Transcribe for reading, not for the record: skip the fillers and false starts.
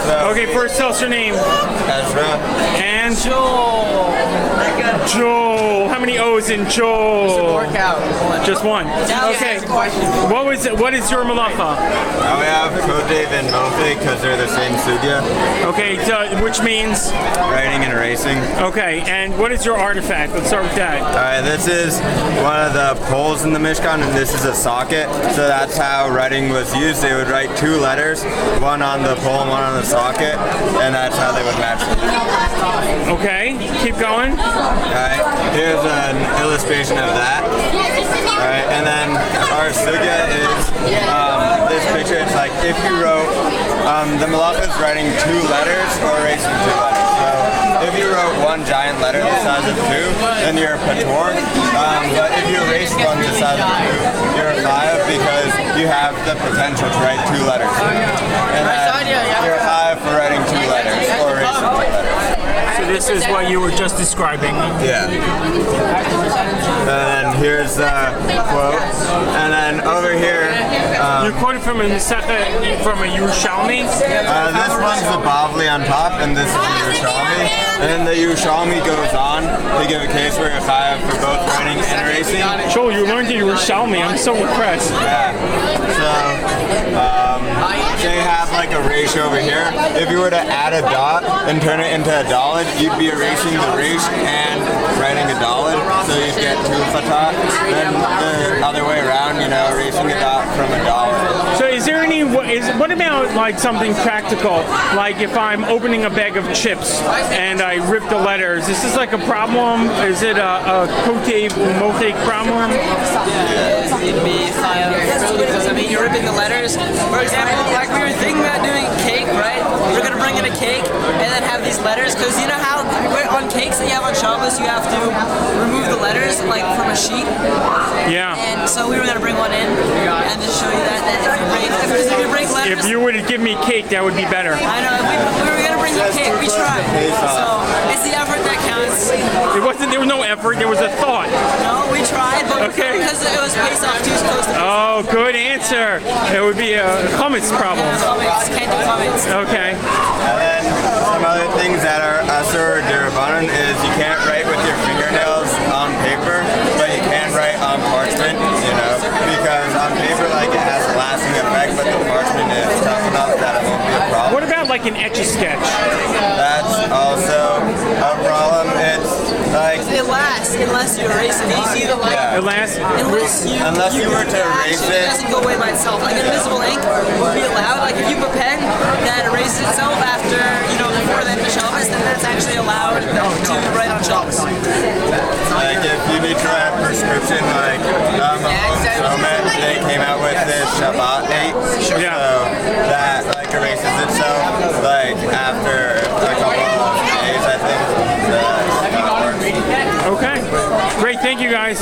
Okay, first tell us your name. Ezra. And Joel. Joel. How many O's in Joel? Workout. Just one. Okay. What is your malacha? We have Kodev and Mofe because they're the same sugya. Okay, so, which means? Writing and erasing. Okay, and what is your artifact? Let's start with that. Alright, this is one of the poles in the Mishkan, and this is a socket. So that's how writing was used. They would write two letters, one on the pole and one on the socket, and that's how they would match them. Okay, keep going. Alright, here's an illustration of that. Alright, and then our sugya is this picture. It's like if you wrote, the malacha is writing two letters or erasing two letters. So if you wrote one giant letter the size of two, then you're a pator. But if you erase one the size of two, you're a chayav because you have the potential to write two letters. And then you're a chayav for writing two letters or erasing two letters. So this is what you were just describing. Yeah. And then here's the quote. And then over here, You quoted from a Yerushalmi? this one's the Bavli on top, and this is the Yerushalmi. And then the Yerushalmi goes on to give a case where you're chayav for both writing and erasing. Joel, you learned the Yerushalmi. I'm so impressed. Yeah. So, say you have like a ratio over here. If you were to add a dot and turn it into a dalid, you'd be erasing the resh and writing a dalid, so you'd get two fatat. Then the other way around, erasing a dot from a dalid. So is there any, what about like something practical? Like if I'm opening a bag of chips and I rip the letters, is this like a problem? Is it a Kodev Mofe problem? It'd be because you're ripping the letters. For example, like we were thinking about doing cake, right? We're gonna bring in a cake and then have these letters, because you know how on cakes that you have on Shabbos, you have to remove the letters like from a sheet. Yeah. And so we were gonna bring one in and just show you that if you break letters. If you were to give me cake, that would be better. I know, we were gonna bring you cake. We tried. So it's the effort that counts. There was no effort, there was a thought. No, we tried, but Okay. because it was based off too close to Oh, good answer. It would be a hummus problem. comments. Can't do comments. Okay. And then some other things that are asur derabanan is you can't write with your fingernails on paper, but you can write on parchment, because on paper, it has a lasting effect, but the parchment is tough enough that it won't be a problem. What about like an Etch-a-Sketch? That's also a problem. It's like, It lasts unless you erase it. You see the light? yeah. Unless you were to erase it it. doesn't go away by itself. Like invisible ink would be allowed. Like if you have a pen that erases itself after, before the end of Shabbos, then that's actually allowed to write on Shabbos. Like if you need to write a prescription, they came out with this Shabbat 8, so that erases itself after a couple of days, I think. Okay. Great, thank you guys.